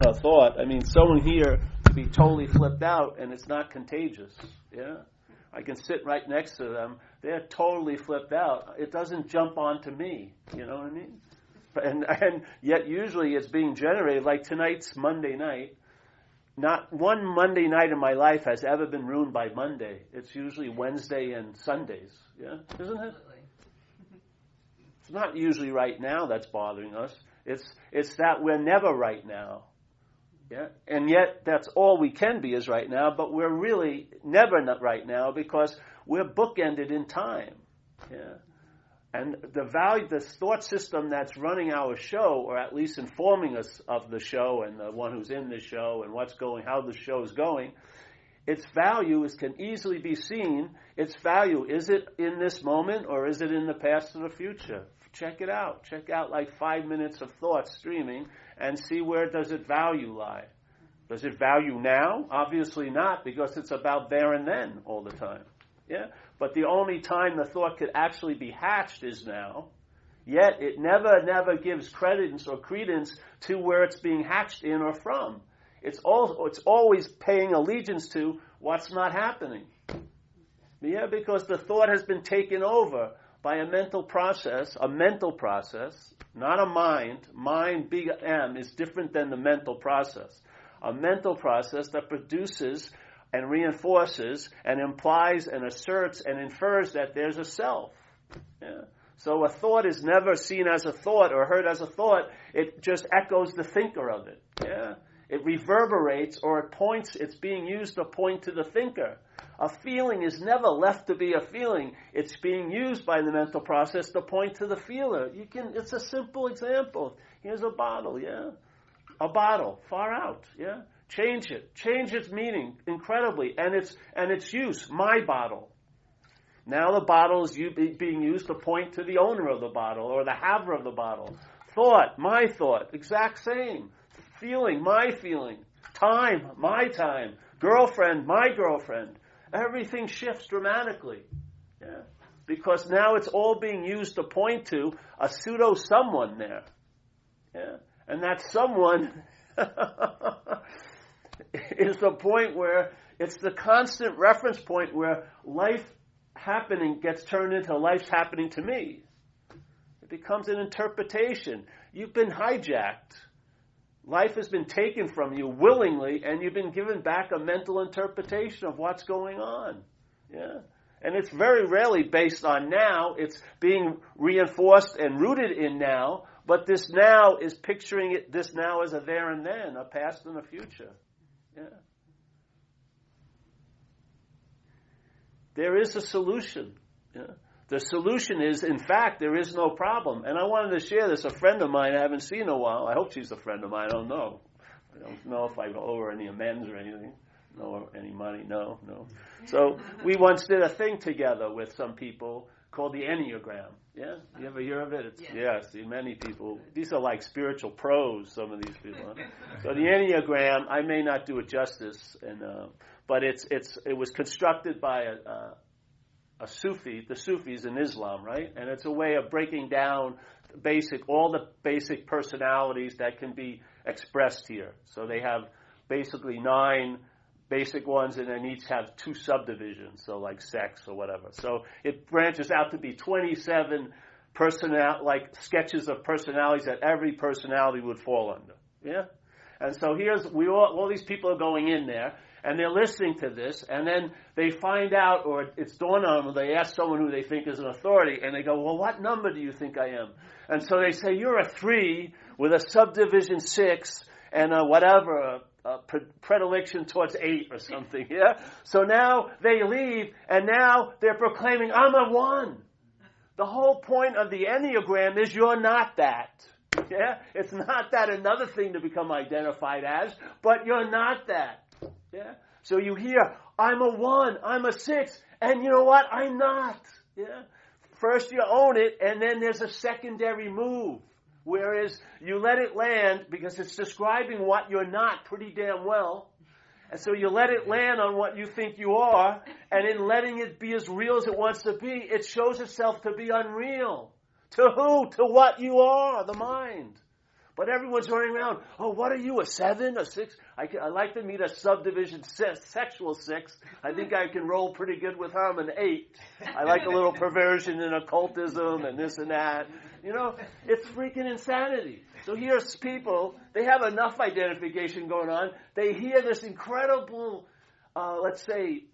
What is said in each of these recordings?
a thought. I mean, someone here could be totally flipped out and it's not contagious. Yeah? I can sit right next to them. They're totally flipped out. It doesn't jump onto me. You know what I mean? And yet usually it's being generated. Like tonight's Monday night. Not one Monday night in my life has ever been ruined by Monday. It's usually Wednesday and Sundays. Yeah? Isn't it? It's not usually right now that's bothering us. It's that we're never right now. Yeah? And yet that's all we can be is right now, but we're really never not right now because we're bookended in time. Yeah? And the thought system that's running our show, or at least informing us of the show and the one who's in the show and how the show is going, its value can easily be seen. Its value, is it in this moment or is it in the past or the future? Check it out. Check out like 5 minutes of thought streaming and see where does its value lie. Does it value now? Obviously not, because it's about there and then all the time. Yeah? But the only time the thought could actually be hatched is now. Yet it never gives credence or credence to where it's being hatched in or from. It's always paying allegiance to what's not happening. Yeah, because the thought has been taken over by a mental process, not a mind. Mind, big M, is different than the mental process. A mental process that produces and reinforces and implies and asserts and infers that there's a self. Yeah. So a thought is never seen as a thought or heard as a thought. It just echoes the thinker of it. Yeah. It reverberates or it points. It's being used to point to the thinker. A feeling is never left to be a feeling. It's being used by the mental process to point to the feeler. It's a simple example. Here's a bottle, yeah? A bottle, far out, yeah? Change its meaning incredibly, and its use, my bottle. Now the bottle is being used to point to the owner of the bottle or the haver of the bottle. Thought, my thought, exact same. Feeling, my feeling. Time, my time. Girlfriend, my girlfriend. Everything shifts dramatically. Yeah? Because now it's all being used to point to a pseudo someone there. Yeah? And that someone is the point where it's the constant reference point where life happening gets turned into life's happening to me. It becomes an interpretation. You've been hijacked. Life has been taken from you willingly, and you've been given back a mental interpretation of what's going on. Yeah? And it's very rarely based on now. It's being reinforced and rooted in now, but this now is picturing this now as a there and then, a past and a future. Yeah. There is a solution. Yeah. The solution is, in fact, there is no problem. And I wanted to share this. A friend of mine I haven't seen in a while. I hope she's a friend of mine. I don't know. I don't know if I owe her any amends or anything. No, any money. No. So we once did a thing together with some people called the Enneagram. Yeah? You ever hear of it? See, many people. These are like spiritual pros, some of these people. Huh? So the Enneagram, I may not do it justice, but it was constructed by a Sufi, the Sufis in Islam, right? And it's a way of breaking down all the basic personalities that can be expressed here. So they have basically 9 basic ones, and then each have 2 subdivisions, so like sex or whatever. So it branches out to be 27 sketches of personalities that every personality would fall under. Yeah? And so all these people are going in there, and they're listening to this, and then they find out, or it's dawned on them, they ask someone who they think is an authority, and they go, well, what number do you think I am? And so they say, you're a 3 with a subdivision 6 and a predilection towards 8 or something, yeah? So now they leave, and now they're proclaiming, I'm a 1. The whole point of the Enneagram is you're not that. Yeah? It's not that another thing to become identified as, but you're not that. Yeah? So you hear, I'm a 1, I'm a 6, and you know what? I'm not. Yeah? First you own it, and then there's a secondary move. Whereas you let it land because it's describing what you're not pretty damn well. And so you let it land on what you think you are, and in letting it be as real as it wants to be, it shows itself to be unreal. To who? To what you are, the mind. But everyone's running around, oh, what are you, a 7, a 6? I like to meet a subdivision sexual 6. I think I can roll pretty good with her. I'm an 8. I like a little perversion and occultism and this and that. You know, it's freaking insanity. So here's people, they have enough identification going on. They hear this incredible, let's say,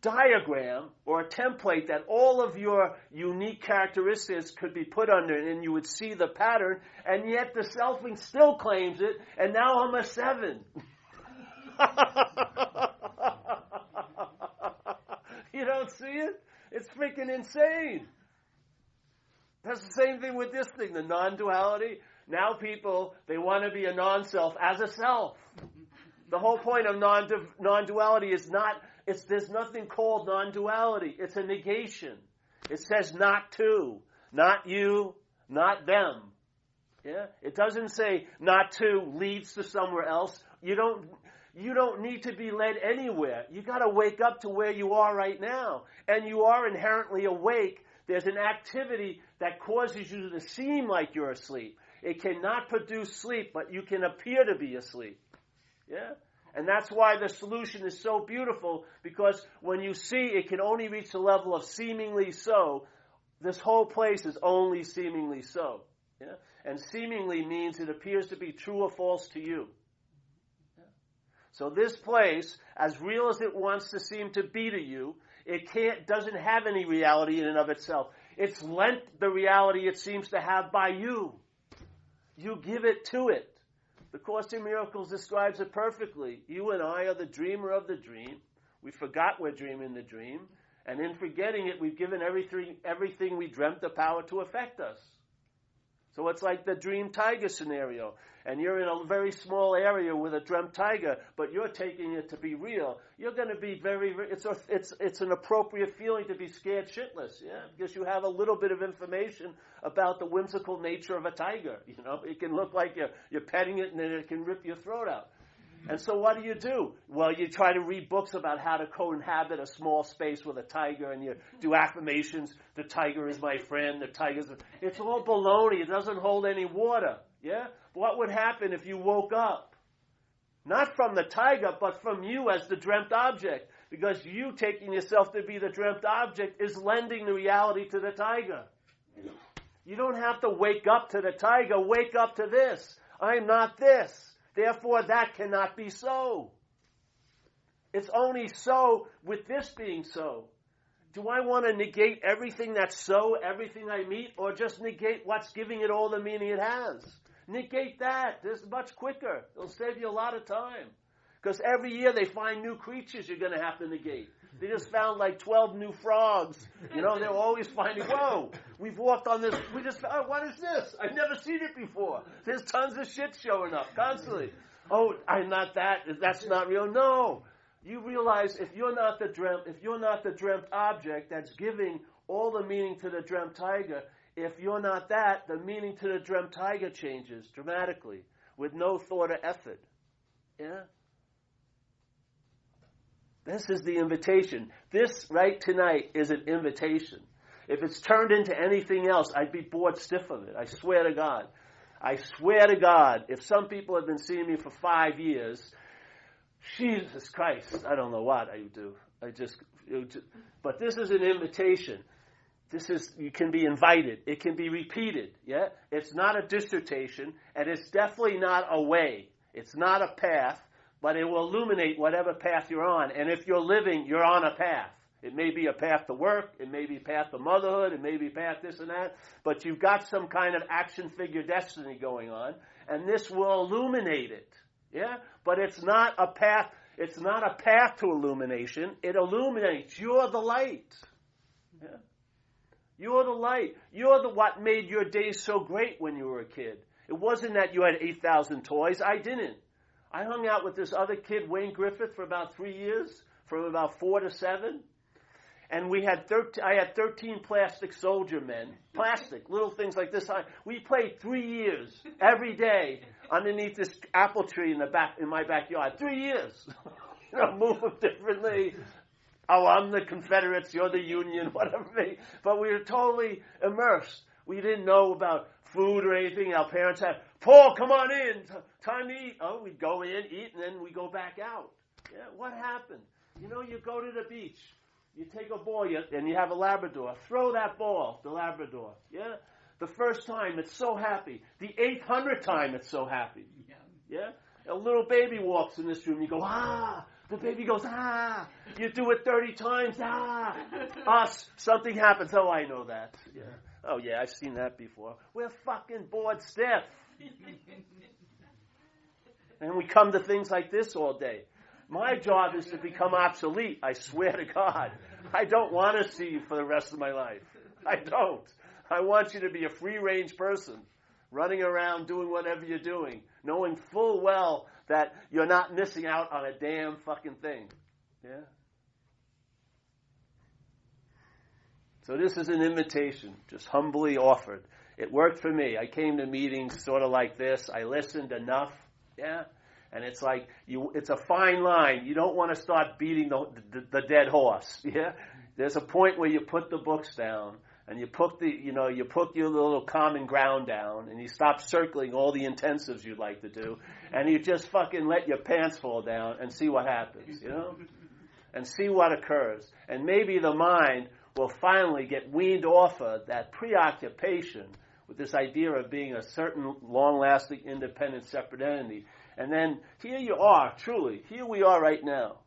diagram or a template that all of your unique characteristics could be put under, and you would see the pattern, and yet the selfing still claims it, and now I'm a 7. You don't see it? It's freaking insane. That's the same thing with this thing, the non-duality. Now people, they want to be a non-self as a self. The whole point of non-duality is there's nothing called non-duality. It's a negation. It says not to, not you, not them. Yeah? It doesn't say not to leads to somewhere else. You don't need to be led anywhere. You got to wake up to where you are right now. And you are inherently awake. There's an activity that causes you to seem like you're asleep. It cannot produce sleep, but you can appear to be asleep. Yeah? And that's why the solution is so beautiful, because when you see it can only reach the level of seemingly so, this whole place is only seemingly so. Yeah? And seemingly means it appears to be true or false to you. Yeah? So this place, as real as it wants to seem to be to you, doesn't have any reality in and of itself. It's lent the reality it seems to have by you. You give it to it. The Course in Miracles describes it perfectly. You and I are the dreamer of the dream. We forgot we're dreaming the dream. And in forgetting it, we've given everything we dreamt the power to affect us. So it's like the dream tiger scenario. And you're in a very small area with a dreamt tiger, but you're taking it to be real. You're going to be it's an appropriate feeling to be scared shitless, yeah? Because you have a little bit of information about the whimsical nature of a tiger. You know, it can look like you're petting it and then it can rip your throat out. And so what do? Well, you try to read books about how to co-inhabit a small space with a tiger, and you do affirmations. The tiger is my friend. It's all baloney. It doesn't hold any water. Yeah? What would happen if you woke up? Not from the tiger, but from you as the dreamt object. Because you taking yourself to be the dreamt object is lending the reality to the tiger. You don't have to wake up to the tiger. Wake up to this. I'm not this. Therefore, that cannot be so. It's only so with this being so. Do I want to negate everything that's so, everything I meet, or just negate what's giving it all the meaning it has? Negate that. It's much quicker. It'll save you a lot of time. Because every year they find new creatures you're going to have to negate. They just found like 12 new frogs. You know, they're always finding, whoa, we've walked on this. We just found, what is this? I've never seen it before. There's tons of shit showing up constantly. Oh, I'm not that. That's not real. No. You realize if you're not the dreamt object that's giving all the meaning to the dreamt tiger, if you're not that, the meaning to the dreamt tiger changes dramatically with no thought or effort. Yeah? This is the invitation. This right tonight is an invitation. If it's turned into anything else, I'd be bored stiff of it. I swear to God. I swear to God, if some people have been seeing me for 5 years, Jesus Christ, I don't know what I would do. But this is an invitation. You can be invited. It can be repeated. Yeah? It's not a dissertation, and it's definitely not a way. It's not a path. But it will illuminate whatever path you're on. And if you're living, you're on a path. It may be a path to work. It may be a path to motherhood. It may be a path this and that. But you've got some kind of action figure destiny going on. And this will illuminate it. Yeah? But it's not a path. It's not a path to illumination. It illuminates. You're the light. Yeah? You're the light. You're what made your days so great when you were a kid. It wasn't that you had 8,000 toys. I didn't. I hung out with this other kid, Wayne Griffith, for about 3 years, from about 4 to 7. And I had 13 plastic soldier men. Plastic, little things like this. We played 3 years, every day, underneath this apple tree in my backyard. 3 years. Move them differently. Oh, I'm the Confederates, you're the Union, whatever. But we were totally immersed. We didn't know about food or anything. Our parents have, Paul, come on in. Time to eat. Oh, we'd go in, eat, and then we go back out. Yeah, what happened? You go to the beach. You take a ball and you have a Labrador. Throw that ball, the Labrador. Yeah? The first time, it's so happy. The 800th time, it's so happy. Yeah? A little baby walks in this room. You go, ah. The baby goes, ah. You do it 30 times, ah. Us, something happens. Oh, I know that. Yeah. Oh, yeah, I've seen that before. We're fucking bored stiff. And we come to things like this all day. My job is to become obsolete, I swear to God. I don't want to see you for the rest of my life. I don't. I want you to be a free-range person, running around doing whatever you're doing, knowing full well that you're not missing out on a damn fucking thing. Yeah? So this is an invitation, just humbly offered. It worked for me. I came to meetings sort of like this. I listened enough. Yeah? And it's like, it's a fine line. You don't want to start beating the dead horse. Yeah? There's a point where you put the books down and you put your little common ground down and you stop circling all the intensives you'd like to do and you just fucking let your pants fall down and see what happens, and see what occurs. And maybe the mind will finally get weaned off of that preoccupation with this idea of being a certain long-lasting, independent, separate entity. And then here you are, truly. Here we are right now.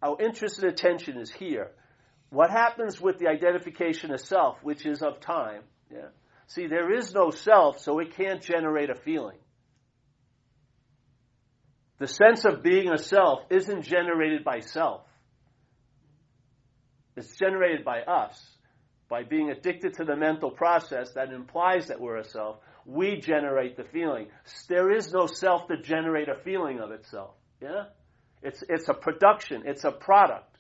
Our interest and attention is here. What happens with the identification of self, which is of time? Yeah. See, there is no self, so it can't generate a feeling. The sense of being a self isn't generated by self. It's generated by us. By being addicted to the mental process that implies that we're a self, we generate the feeling. There is no self to generate a feeling of itself. Yeah? It's a production. It's a product.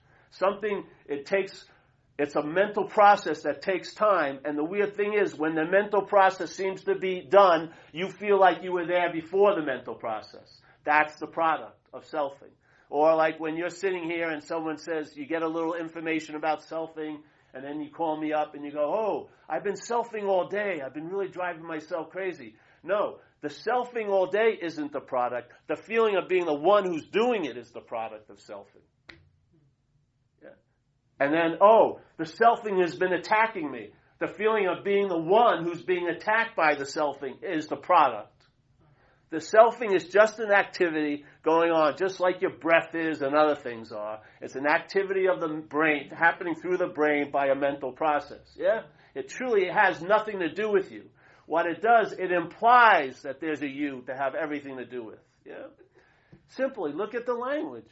It's a mental process that takes time. And the weird thing is, when the mental process seems to be done, you feel like you were there before the mental process. That's the product of selfing. Or like when you're sitting here and someone says, you get a little information about selfing, and then you call me up and you go, oh, I've been selfing all day. I've been really driving myself crazy. No, the selfing all day isn't the product. The feeling of being the one who's doing it is the product of selfing. Yeah. And then, oh, the selfing has been attacking me. The feeling of being the one who's being attacked by the selfing is the product. The selfing is just an activity going on, just like your breath is and other things are. It's an activity of the brain, happening through the brain by a mental process. Yeah? It truly has nothing to do with you. What it does, it implies that there's a you to have everything to do with. Yeah? Simply, look at the language.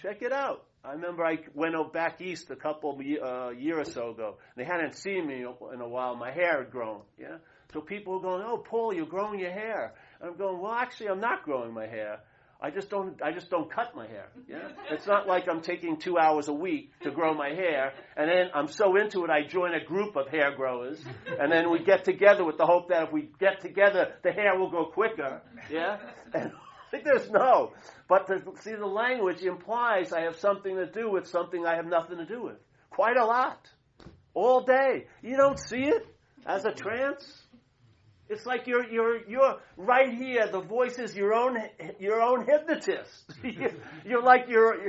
Check it out. I remember I went back east a couple year or so ago. They hadn't seen me in a while. My hair had grown. Yeah? So people were going, oh, Paul, you're growing your hair. And I'm going, well, actually, I'm not growing my hair. I just don't cut my hair. Yeah? It's not like I'm taking 2 hours a week to grow my hair, and then I'm so into it, I join a group of hair growers, and then we get together with the hope that if we get together, the hair will go quicker. Yeah? And there's no. But the language implies I have something to do with something I have nothing to do with. Quite a lot. All day. You don't see it as a trance? It's like you're right here. The voice is your own hypnotist. You're laying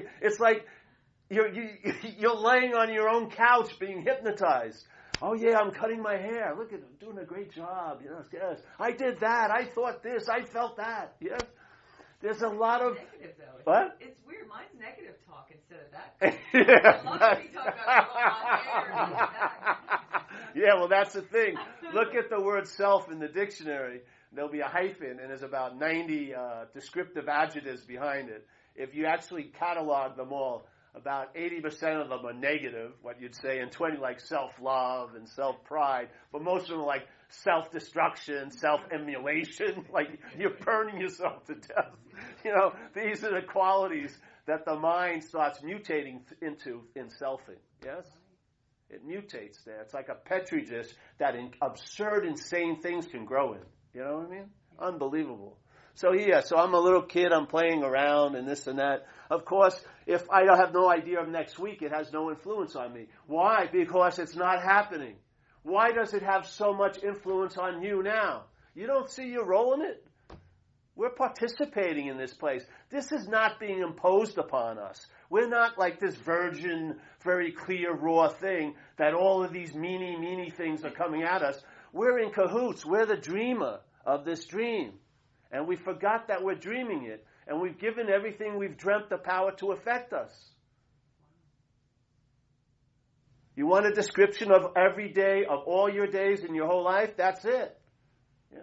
on your own couch being hypnotized. Oh yeah, I'm cutting my hair. Look at him doing a great job. Yes, I did that. I thought this. I felt that. Yes. There's a lot of negative, though. What? It's weird. Mine's negative talk instead of that. Yeah. I love to be talking about hair. Yeah, well, that's the thing. Look at the word self in the dictionary. There'll be a hyphen, and there's about 90 descriptive adjectives behind it. If you actually catalog them all, about 80% of them are negative, what you'd say, and 20 like self-love and self-pride. But most of them are like self-destruction, self-emulation, like you're burning yourself to death. These are the qualities that the mind starts mutating into in selfing. Yes? It mutates there. It's like a petri dish that absurd, insane things can grow in. You know what I mean? Unbelievable. So I'm a little kid, I'm playing around and this and that. Of course, if I have no idea of next week, it has no influence on me. Why? Because it's not happening. Why does it have so much influence on you now? You don't see your role in it? We're participating in this place. This is not being imposed upon us. We're not like this virgin, very clear, raw thing that all of these meany things are coming at us. We're in cahoots. We're the dreamer of this dream. And we forgot that we're dreaming it. And we've given everything we've dreamt the power to affect us. You want a description of every day, of all your days in your whole life? That's it. Yeah.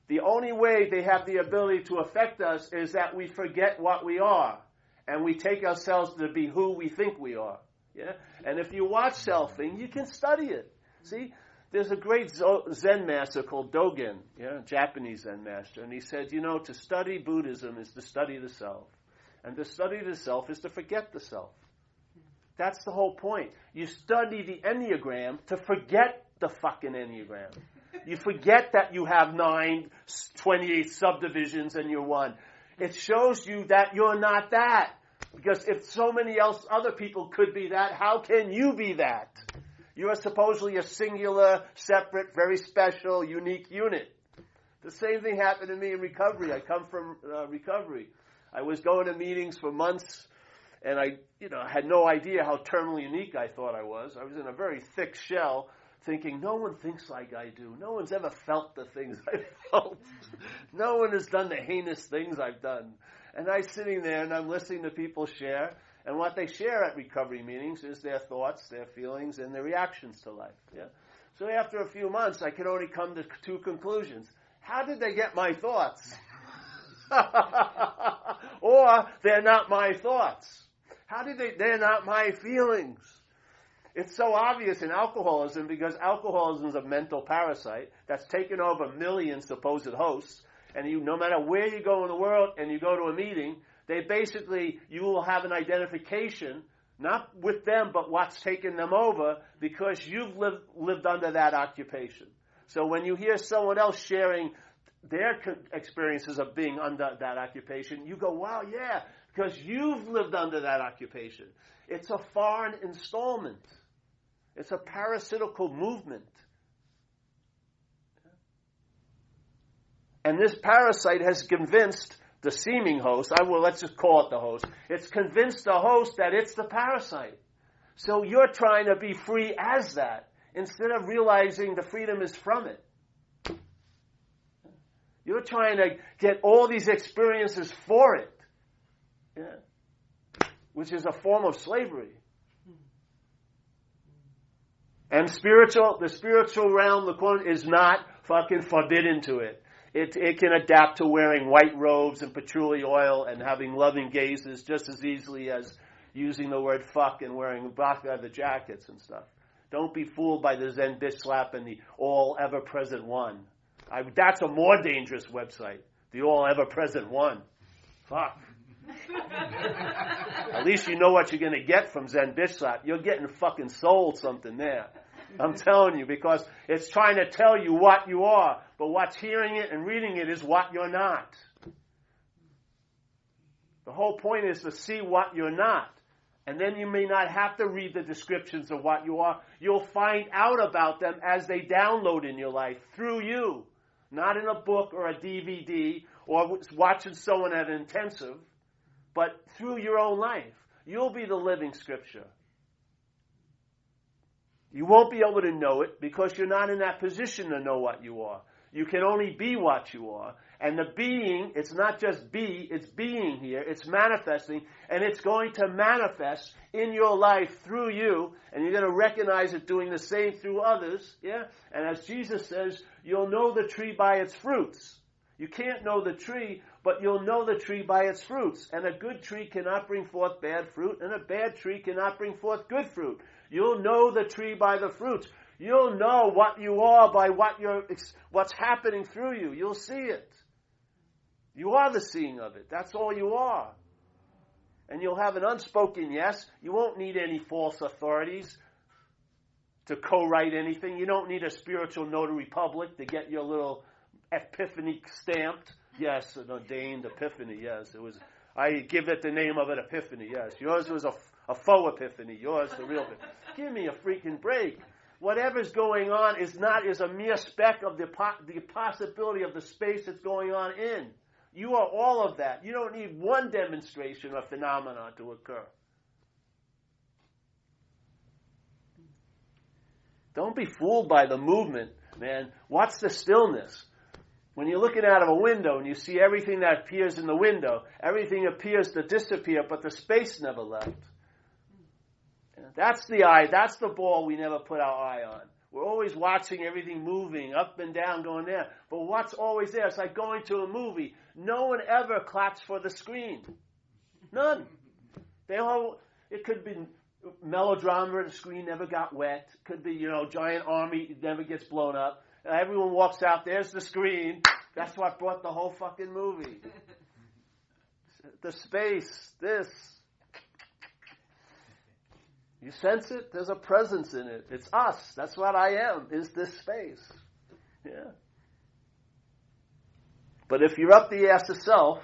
The only way they have the ability to affect us is that we forget what we are. And we take ourselves to be who we think we are. Yeah? And if you watch Selfing, you can study it. See? There's a great Zen master called Dogen, Japanese Zen master. And he said, to study Buddhism is to study the self. And to study the self is to forget the self. That's the whole point. You study the Enneagram to forget the fucking Enneagram. You forget that you have 28 subdivisions and you're one. It shows you that you're not that. Because if so many other people could be that, how can you be that? You are supposedly a singular, separate, very special, unique unit. The same thing happened to me in recovery. I come from recovery. I was going to meetings for months, and I had no idea how terminally unique I thought I was. I was in a very thick shell, thinking, no one thinks like I do. No one's ever felt the things I felt. No one has done the heinous things I've done. And I'm sitting there, and I'm listening to people share. And what they share at recovery meetings is their thoughts, their feelings, and their reactions to life. Yeah? So after a few months, I could only come to two conclusions. How did they get my thoughts? Or they're not my thoughts. They're not my feelings. It's so obvious in alcoholism because alcoholism is a mental parasite that's taken over millions supposed hosts. And no matter where you go in the world and you go to a meeting, you will have an identification, not with them, but what's taken them over, because you've lived under that occupation. So when you hear someone else sharing their experiences of being under that occupation, you go, wow, yeah, because you've lived under that occupation. It's a foreign installment. It's a parasitical movement. And this parasite has convinced the seeming host, let's just call it the host, it's convinced the host that it's the parasite. So you're trying to be free as that, instead of realizing the freedom is from it. You're trying to get all these experiences for it, which is a form of slavery. And the spiritual realm, the quote, is not fucking forbidden to it. It can adapt to wearing white robes and patchouli oil and having loving gazes just as easily as using the word fuck and wearing black leather jackets and stuff. Don't be fooled by the Zen bitch slap and the all ever present one. That's a more dangerous website. The all ever present one. Fuck. At least you know what you're going to get from Zen bitch slap. You're getting fucking sold something there. I'm telling you, because it's trying to tell you what you are, but what's hearing it and reading it is what you're not. The whole point is to see what you're not. And then you may not have to read the descriptions of what you are. You'll find out about them as they download in your life through you. Not in a book or a DVD or watching someone at an intensive, but through your own life. You'll be the living scripture. You won't be able to know it because you're not in that position to know what you are. You can only be what you are. And the being, it's not just be, it's being here. It's manifesting, and it's going to manifest in your life through you, and you're going to recognize it doing the same through others. Yeah? And as Jesus says, you'll know the tree by its fruits. You can't know the tree, but you'll know the tree by its fruits. And a good tree cannot bring forth bad fruit, and a bad tree cannot bring forth good fruit. You'll know the tree by the fruits. You'll know what you are by what's happening through you. You'll see it. You are the seeing of it. That's all you are. And you'll have an unspoken yes. You won't need any false authorities to co-write anything. You don't need a spiritual notary public to get your little epiphany stamped. Yes, an ordained epiphany. Yes, it was. I give it the name of an epiphany. Yes, yours was a faux epiphany. Yours the real. Give me a freaking break. whatever's going on is a mere speck of the possibility of the space it's going on in. You are all of that. You don't need one demonstration or phenomenon to occur. Don't be fooled by the movement, man. Watch the stillness. When you're looking out of a window and you see everything that appears in the window, everything appears to disappear, but the space never left. That's the eye. That's the ball we never put our eye on. We're always watching everything moving up and down, going there. But what's always there? It's like going to a movie. No one ever claps for the screen. None. It could be melodrama, the screen never got wet. Could be, giant army, it never gets blown up. Everyone walks out, there's the screen. That's what brought the whole fucking movie. The space, this. You sense it? There's a presence in it. It's us. That's what I am, is this space. Yeah. But if you're up the ass of self,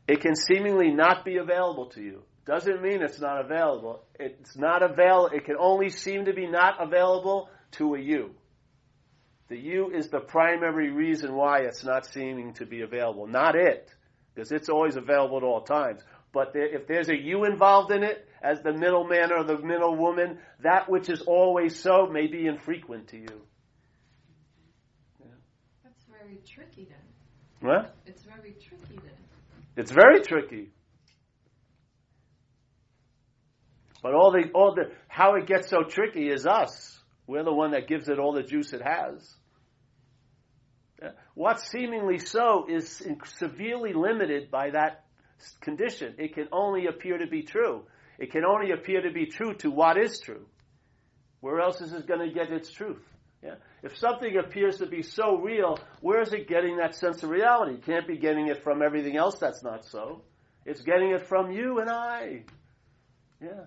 it can seemingly not be available to you. Doesn't mean it's not available. It's not available. It can only seem to be not available to a you. The you is the primary reason why it's not seeming to be available. Not it, because it's always available at all times. But if there's a you involved in it, as the middleman or the middle woman, that which is always so may be infrequent to you. Yeah. That's very tricky then. What? It's very tricky then. It's very tricky. But how it gets so tricky is us. We're the one that gives it all the juice it has. Yeah. What's seemingly so is severely limited by that condition. It can only appear to be true. It can only appear to be true to what is true. Where else is it going to get its truth? Yeah? If something appears to be so real, where is it getting that sense of reality? It can't be getting it from everything else that's not so. It's getting it from you and I. Yeah.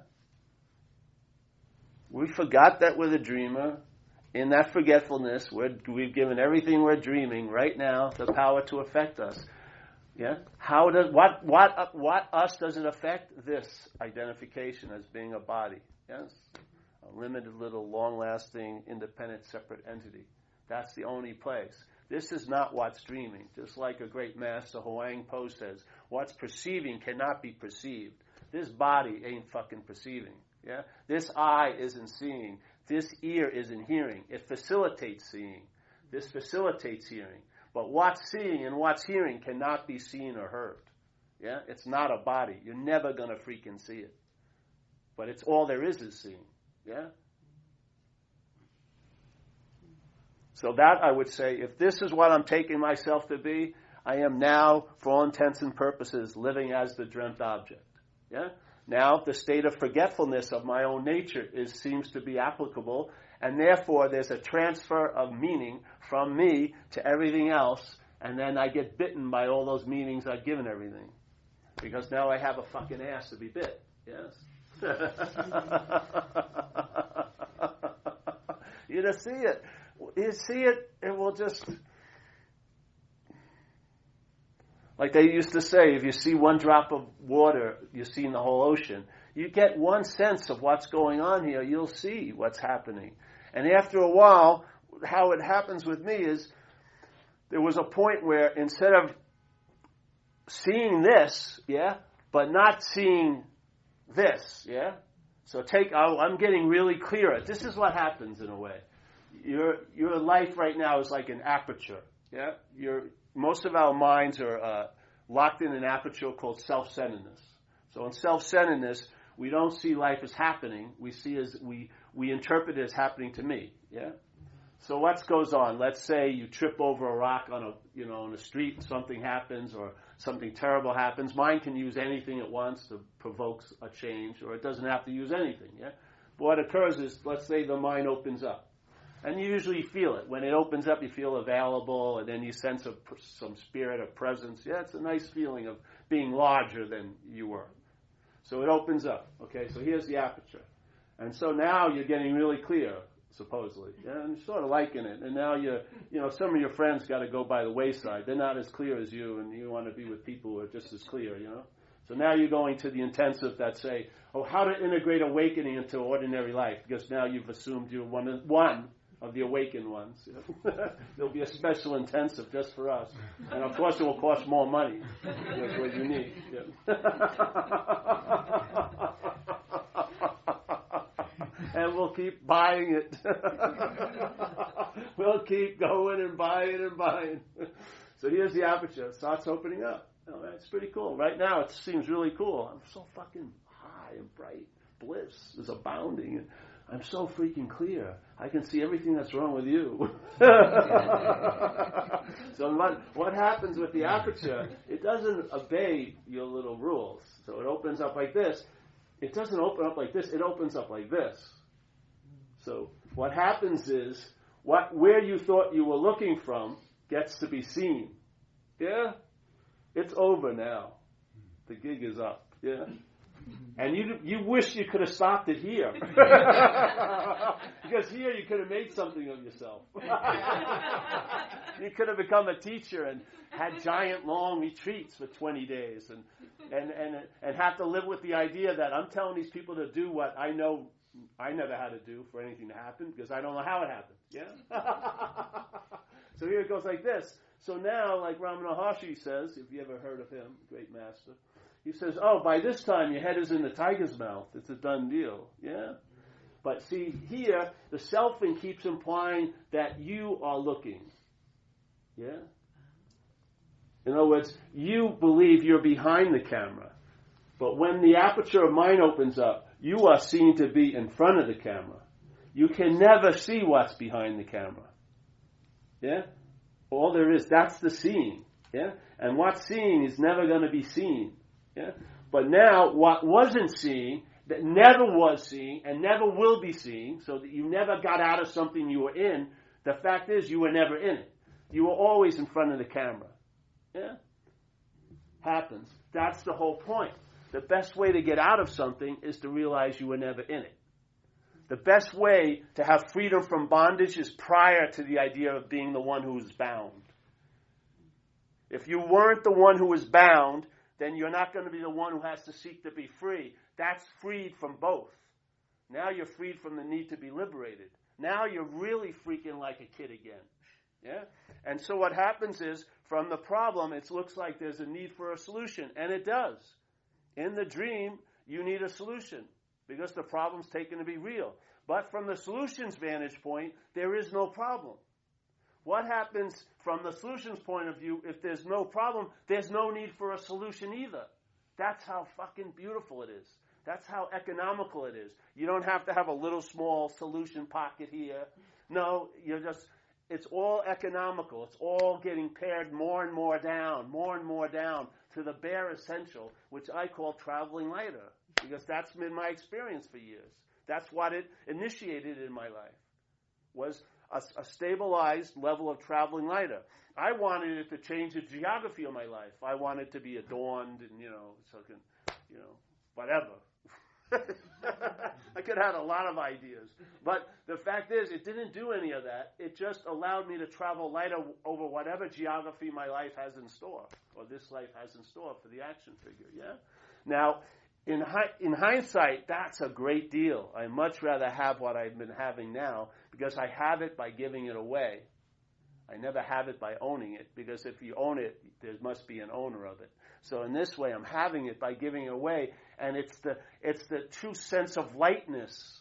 We forgot that we're the dreamer. In that forgetfulness, we've given everything we're dreaming right now the power to affect us. Yeah. How does what us does it affect? This identification as being a body. Yes. A limited, little, long-lasting, independent, separate entity. That's the only place. This is not what's dreaming. Just like a great master Huang Po says, what's perceiving cannot be perceived. This body ain't fucking perceiving. Yeah. This eye isn't seeing. This ear isn't hearing. It facilitates seeing. This facilitates hearing. But what's seeing and what's hearing cannot be seen or heard. Yeah? It's not a body. You're never going to freaking see it. But it's all there is seeing. Yeah? So that, I would say, if this is what I'm taking myself to be, I am now, for all intents and purposes, living as the dreamt object. Yeah? Now, the state of forgetfulness of my own nature seems to be applicable, and therefore there's a transfer of meaning from me to everything else, and then I get bitten by all those meanings I've given everything. Because now I have a fucking ass to be bit. Yes? You just see it. You see it, it will just... Like they used to say, if you see one drop of water, you've seen the whole ocean. You get one sense of what's going on here, you'll see what's happening. And after a while, how it happens with me is, there was a point where instead of seeing this, but not seeing this, So I'm getting really clearer. This is what happens in a way. Your life right now is like an aperture, most of our minds are locked in an aperture called self-centeredness. So in self-centeredness, we don't see life as happening. We see we interpret it as happening to me. Yeah. So what goes on? Let's say you trip over a rock on a street, and something happens, or something terrible happens. Mind can use anything it wants to provoke a change, or it doesn't have to use anything. Yeah. But what occurs is, let's say the mind opens up. And you usually feel it. When it opens up, you feel available, and then you sense some spirit of presence. Yeah, it's a nice feeling of being larger than you were. So it opens up. Okay, so here's the aperture. And so now you're getting really clear, supposedly. Yeah, and you're sort of liking it. And now some of your friends got to go by the wayside. They're not as clear as you, and you want to be with people who are just as clear, So now you're going to the intensive that say, oh, how to integrate awakening into ordinary life, because now you've assumed you're one of the awakened ones. There'll be a special intensive just for us. And of course it will cost more money. That's what you need. And we'll keep buying it. We'll keep going and buying and buying. So here's the aperture. It starts opening up. Oh, that's pretty cool. Right now it seems really cool. I'm so fucking high and bright. Bliss is abounding. And I'm so freaking clear. I can see everything that's wrong with you. So what happens with the aperture, it doesn't obey your little rules. So it opens up like this. It doesn't open up like this. It opens up like this. So what happens is where you thought you were looking from gets to be seen. Yeah? It's over now. The gig is up. Yeah? And you wish you could have stopped it here. Because here you could have made something of yourself. You could have become a teacher and had giant long retreats for 20 days and have to live with the idea that I'm telling these people to do what I know I never had to do for anything to happen because I don't know how it happened. Yeah? So here it goes like this. So now, like Ramana Maharshi says, if you ever heard of him, great master, he says, oh, by this time your head is in the tiger's mouth. It's a done deal. Yeah? But see, here, the selfing keeps implying that you are looking. Yeah? In other words, you believe you're behind the camera. But when the aperture of mind opens up, you are seen to be in front of the camera. You can never see what's behind the camera. Yeah? All there is, that's the seeing. Yeah? And what's seeing is never going to be seen. Yeah? But now, what wasn't seeing, that never was seeing, and never will be seeing, so that you never got out of something you were in, the fact is you were never in it. You were always in front of the camera. Yeah? Happens. That's the whole point. The best way to get out of something is to realize you were never in it. The best way to have freedom from bondage is prior to the idea of being the one who is bound. If you weren't the one who was bound, then you're not going to be the one who has to seek to be free. That's freed from both. Now you're freed from the need to be liberated. Now you're really freaking like a kid again. Yeah? And so what happens is, from the problem, it looks like there's a need for a solution. And it does. In the dream, you need a solution because the problem's taken to be real. But from the solution's vantage point, there is no problem. What happens from the solution's point of view, if there's no problem, there's no need for a solution either. That's how fucking beautiful it is. That's how economical it is. You don't have to have a little small solution pocket here. No, it's all economical. It's all getting pared more and more down to the bare essential, which I call traveling lighter, because that's been my experience for years. That's what it initiated in my life, was a stabilized level of traveling lighter. I wanted it to change the geography of my life. I wanted to be adorned and, whatever. I could have had a lot of ideas. But the fact is, it didn't do any of that. It just allowed me to travel lighter over whatever geography my life has in store, or this life has in store for the action figure, yeah? Now, in hindsight, that's a great deal. I much rather have what I've been having now, because I have it by giving it away. I never have it by owning it, because if you own it, there must be an owner of it. So in this way, I'm having it by giving it away, and it's the true sense of lightness.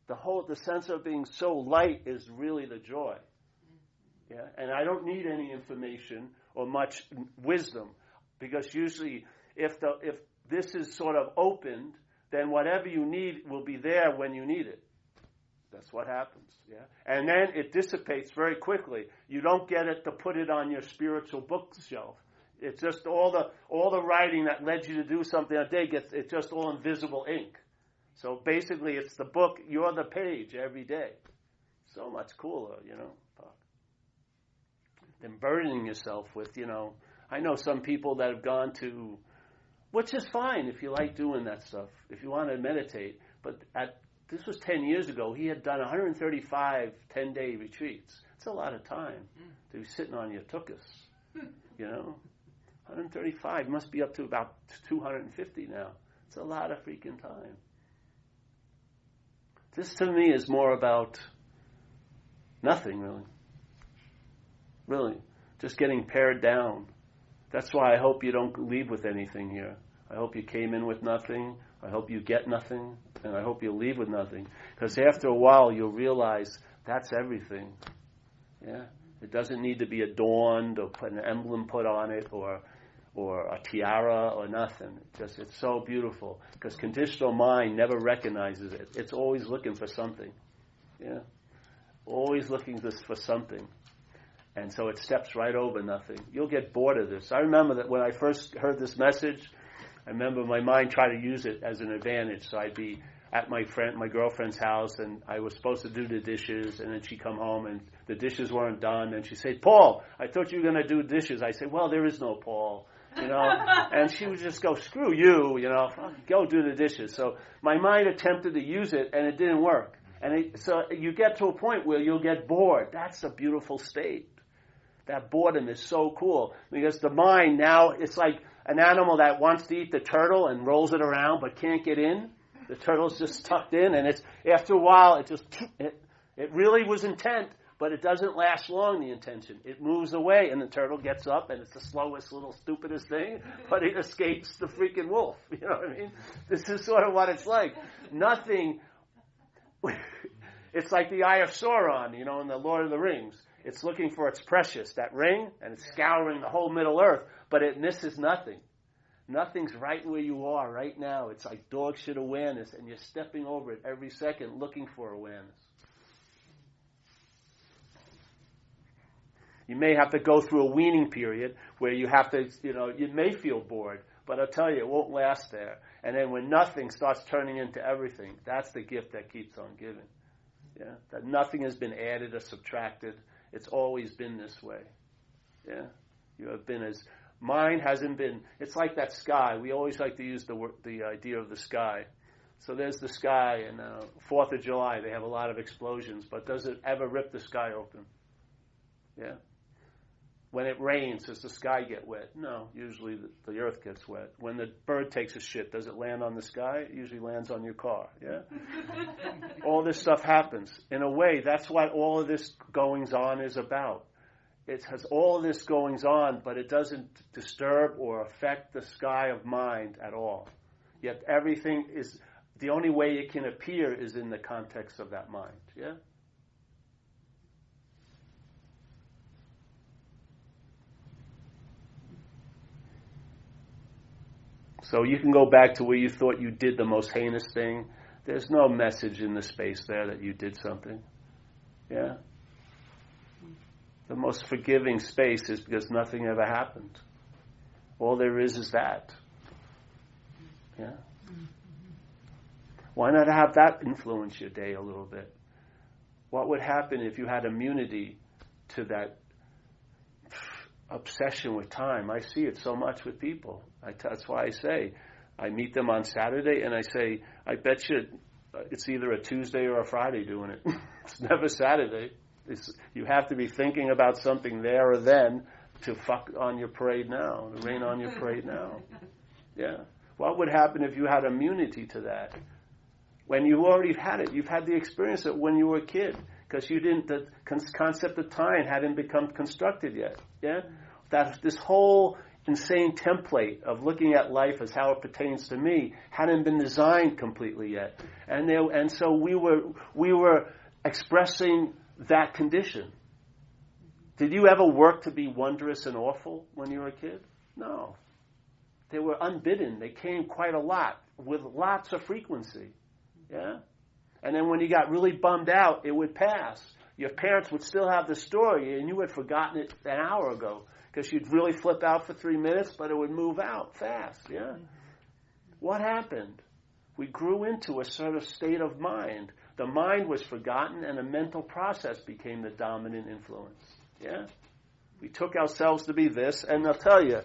The sense of being so light is really the joy. Yeah, and I don't need any information or much wisdom, because usually, if this is sort of opened, then whatever you need will be there when you need it. That's what happens, yeah? And then it dissipates very quickly. You don't get it to put it on your spiritual bookshelf. It's just all the writing that led you to do something a day it's just all invisible ink. So basically it's the book, you're the page every day. So much cooler, than burdening yourself with, I know some people that have gone to, which is fine if you like doing that stuff, if you want to meditate, but this was 10 years ago. He had done 135 10-day retreats. It's a lot of time to be sitting on your tuchus, 135 must be up to about 250 now. It's a lot of freaking time. This to me is more about nothing, really. Really. Just getting pared down. That's why I hope you don't leave with anything here. I hope you came in with nothing. I hope you get nothing. And I hope you leave with nothing. Because after a while, you'll realize that's everything. Yeah? It doesn't need to be adorned or put an emblem put on it or a tiara or nothing. It's so beautiful. Because conditional mind never recognizes it. It's always looking for something. Yeah? Always looking for something. And so it steps right over nothing. You'll get bored of this. I remember that when I first heard this message, I remember my mind tried to use it as an advantage. So I'd be at my girlfriend's house, and I was supposed to do the dishes, and then she'd come home, and the dishes weren't done, and she'd say, "Paul, I thought you were going to do dishes." I said, "Well, there is no Paul," and she would just go, "Screw you, go do the dishes." So my mind attempted to use it, and it didn't work. So you get to a point where you'll get bored. That's a beautiful state. That boredom is so cool, because the mind now, it's like an animal that wants to eat the turtle and rolls it around but can't get in. The turtle's just tucked in, and it's after a while it really was intent, but it doesn't last long, the intention. It moves away, and the turtle gets up, and it's the slowest, little, stupidest thing, but it escapes the freaking wolf. You know what I mean? This is sort of what it's like. Nothing. It's like the Eye of Sauron, in the Lord of the Rings. It's looking for its precious, that ring, and it's scouring the whole Middle Earth, but it misses nothing. Nothing's right where you are right now. It's like dog shit awareness, and you're stepping over it every second looking for awareness. You may have to go through a weaning period where you have to, you may feel bored, but I'll tell you, it won't last there. And then when nothing starts turning into everything, that's the gift that keeps on giving. Yeah, that nothing has been added or subtracted. It's always been this way. Yeah, you have been as mind hasn't been. It's like that sky. We always like to use the idea of the sky. So there's the sky, and 4th of July they have a lot of explosions. But does it ever rip the sky open? Yeah. When it rains, does the sky get wet? No. Usually the earth gets wet. When the bird takes a shit, does it land on the sky? It usually lands on your car. Yeah. All this stuff happens. In a way, that's what all of this goings on is about. It has all of this goings on, but it doesn't disturb or affect the sky of mind at all. Yet everything is, the only way it can appear is in the context of that mind. Yeah? So you can go back to where you thought you did the most heinous thing. There's no message in the space there that you did something. Yeah? The most forgiving space is because nothing ever happened. All there is that. Yeah? Why not have that influence your day a little bit? What would happen if you had immunity to that obsession with time? I see it so much with people. That's why I say, I meet them on Saturday and I say, I bet you it's either a Tuesday or a Friday doing it. It's never Saturday. You have to be thinking about something there or then to fuck on your parade now, to rain on your parade now. Yeah. What would happen if you had immunity to that? When you already had it, you've had the experience of when you were a kid, because the concept of time hadn't become constructed yet. Yeah. That this whole insane template of looking at life as how it pertains to me hadn't been designed completely yet, and so we were expressing that condition. Did you ever work to be wondrous and awful when you were a kid? No. They were unbidden. They came quite a lot with lots of frequency. Yeah? And then when you got really bummed out, it would pass. Your parents would still have the story, and you had forgotten it an hour ago, because you'd really flip out for 3 minutes, but it would move out fast. Yeah? What happened? We grew into a sort of state of mind. The mind was forgotten, and a mental process became the dominant influence. Yeah? We took ourselves to be this, and I'll tell you,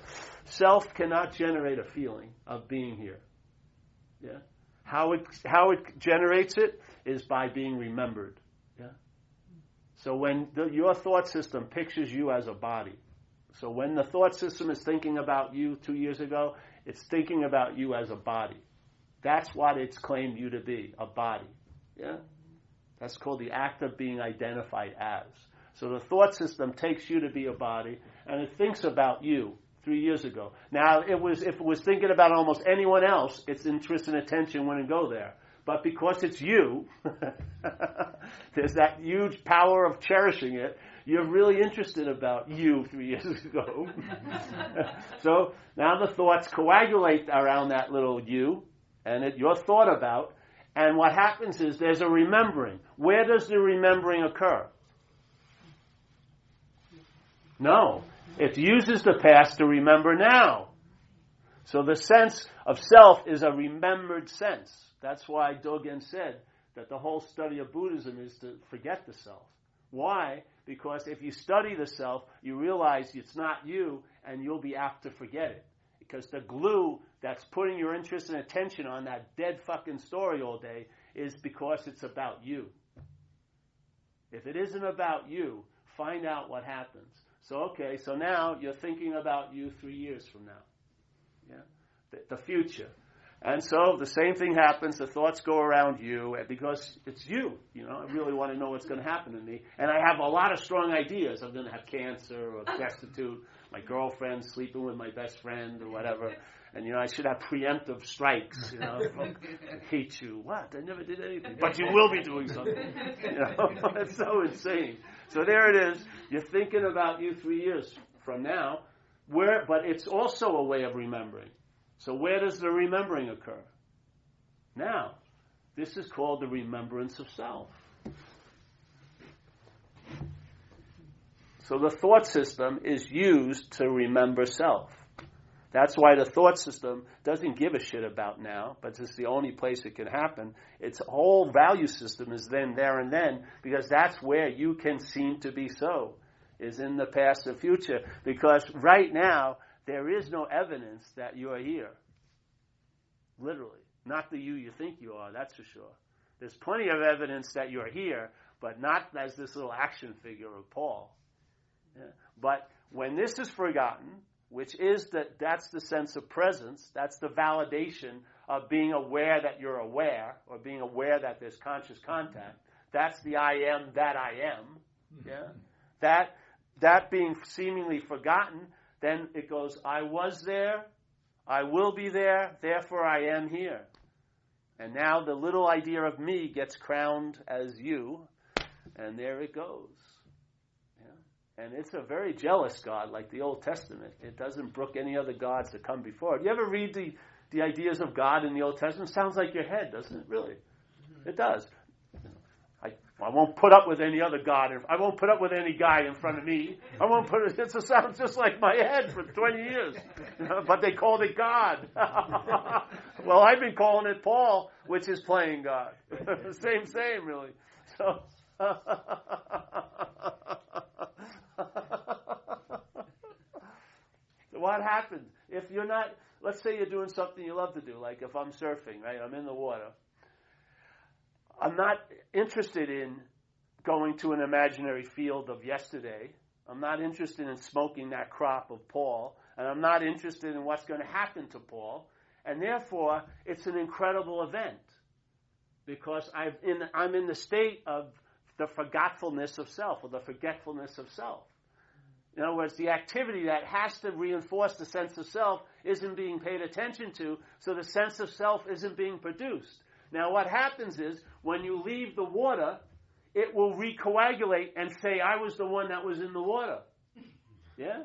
self cannot generate a feeling of being here. Yeah? How it generates it is by being remembered. Yeah? So when your thought system pictures you as a body, So when the thought system is thinking about you 2 years ago, it's thinking about you as a body. That's what it's claimed you to be, a body. Yeah? That's called the act of being identified as. So the thought system takes you to be a body, and it thinks about you 3 years ago. Now, if it was thinking about almost anyone else, its interest and attention wouldn't go there. But because it's you, there's that huge power of cherishing it. You're really interested about you 3 years ago. So now the thoughts coagulate around that little you, and you're thought about. And what happens is there's a remembering. Where does the remembering occur? No. It uses the past to remember now. So the sense of self is a remembered sense. That's why Dogen said that the whole study of Buddhism is to forget the self. Why? Because if you study the self, you realize it's not you, and you'll be apt to forget it. Because the glue that's putting your interest and attention on that dead fucking story all day is because it's about you. If it isn't about you, find out what happens. So now you're thinking about you 3 years from now. Yeah? The future. And so the same thing happens. The thoughts go around you because it's you. I really want to know what's going to happen to me. And I have a lot of strong ideas. I'm going to have cancer or destitute, my girlfriend sleeping with my best friend or whatever. And, I should have preemptive strikes, I hate you. What? I never did anything. But you will be doing something. It's so insane. So there it is. You're thinking about you 3 years from now. But it's also a way of remembering. So where does the remembering occur? Now, this is called the remembrance of self. So the thought system is used to remember self. That's why the thought system doesn't give a shit about now, but it's the only place it can happen. Its whole value system is then, there, and then, because that's where you can seem to be so, is in the past and future. Because right now, there is no evidence that you are here. Literally. Not the you think you are, that's for sure. There's plenty of evidence that you're here, but not as this little action figure of Paul. Yeah. But when this is forgotten, which is that's the sense of presence, that's the validation of being aware that you're aware, or being aware that there's conscious contact. That's the I am that I am. Yeah. That being seemingly forgotten, then it goes, I was there, I will be there, therefore I am here. And now the little idea of me gets crowned as you, and there it goes. Yeah? And it's a very jealous God, like the Old Testament. It doesn't brook any other gods to come before it. You ever read the ideas of God in the Old Testament? It sounds like your head, doesn't it? Really? It does. I won't put up with any other God. I won't put up with any guy in front of me. It sounds just like my head for 20 years. But they called it God. Well, I've been calling it Paul, which is playing God. Same, really. So, what happens? If you're not, let's say you're doing something you love to do, like if I'm surfing, right? I'm in the water. I'm not interested in going to an imaginary field of yesterday. I'm not interested in smoking that crop of Paul. And I'm not interested in what's going to happen to Paul. And therefore, it's an incredible event. Because I'm in the state of the forgetfulness of self, or the forgetfulness of self. In other words, the activity that has to reinforce the sense of self isn't being paid attention to, so the sense of self isn't being produced. Now what happens is, when you leave the water, it will recoagulate and say, I was the one that was in the water. Yeah?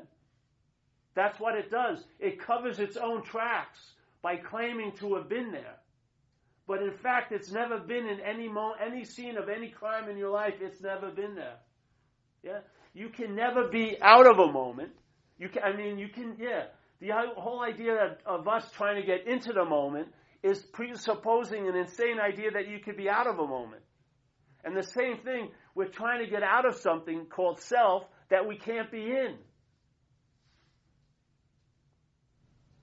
That's what it does. It covers its own tracks by claiming to have been there. But in fact, it's never been in any scene of any crime in your life. It's never been there. Yeah? You can never be out of a moment. The whole idea of us trying to get into the moment is presupposing an insane idea that you could be out of a moment. And the same thing, we're trying to get out of something called self that we can't be in.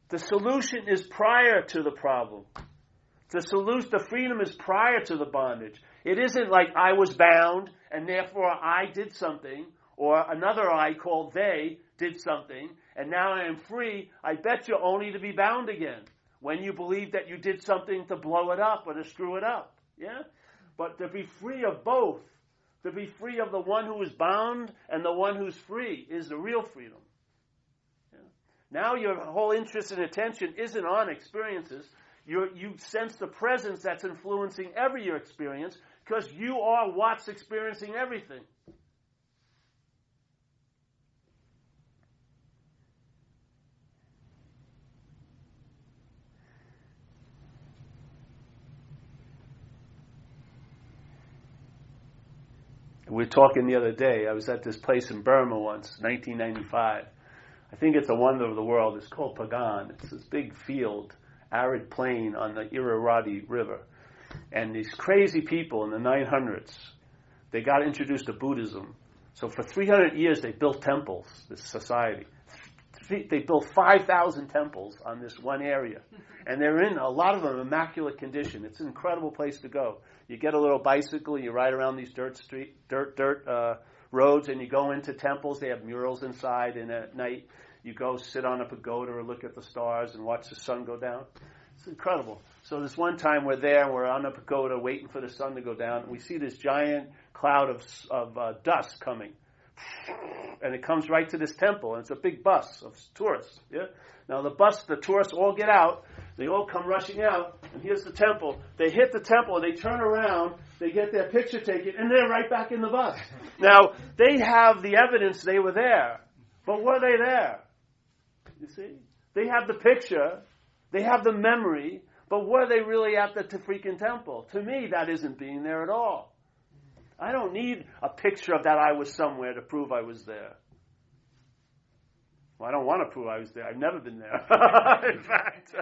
The solution is prior to the problem. The freedom is prior to the bondage. It isn't like I was bound and therefore I did something, or another I called they did something, and now I am free, I bet you only to be bound again. When you believe that you did something to blow it up or to screw it up. Yeah? But to be free of both, to be free of the one who is bound and the one who's free is the real freedom. Yeah? Now your whole interest and attention isn't on experiences. You sense the presence that's influencing every your experience because you are what's experiencing everything. We were talking the other day. I was at this place in Burma once, 1995. I think it's a wonder of the world. It's called Pagan. It's this big field, arid plain on the Irrawaddy River. And these crazy people in the 900s, they got introduced to Buddhism. So for 300 years they built temples, this society. They built 5,000 temples on this one area. And they're in, a lot of them, immaculate condition. It's an incredible place to go. You get a little bicycle, you ride around these dirt roads, and you go into temples. They have murals inside, and at night you go sit on a pagoda or look at the stars and watch the sun go down. It's incredible. So this one time we're there, and we're on a pagoda waiting for the sun to go down, and we see this giant cloud of dust coming. And it comes right to this temple, and it's a big bus of tourists. Yeah. Now the tourists all get out. They all come rushing out, and here's the temple. They hit the temple, and they turn around. They get their picture taken, and they're right back in the bus. Now they have the evidence they were there, but were they there? You see, they have the picture, they have the memory, but were they really at the freaking temple? To me, that isn't being there at all. I don't need a picture of that I was somewhere to prove I was there. Well, I don't want to prove I was there. I've never been there. In fact.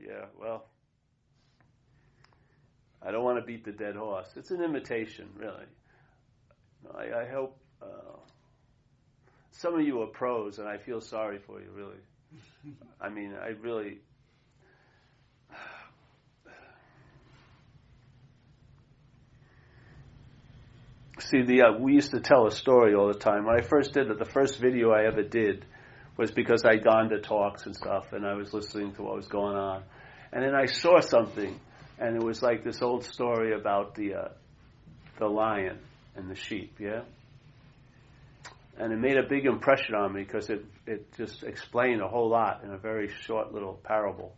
Yeah, well. I don't want to beat the dead horse. It's an imitation, really. I hope some of you are pros, and I feel sorry for you, really. I mean, I really... See, we used to tell a story all the time. When I first did it, the first video I ever did was because I'd gone to talks and stuff, and I was listening to what was going on. And then I saw something, and it was like this old story about the lion and the sheep, yeah? And it made a big impression on me because it just explained a whole lot in a very short little parable.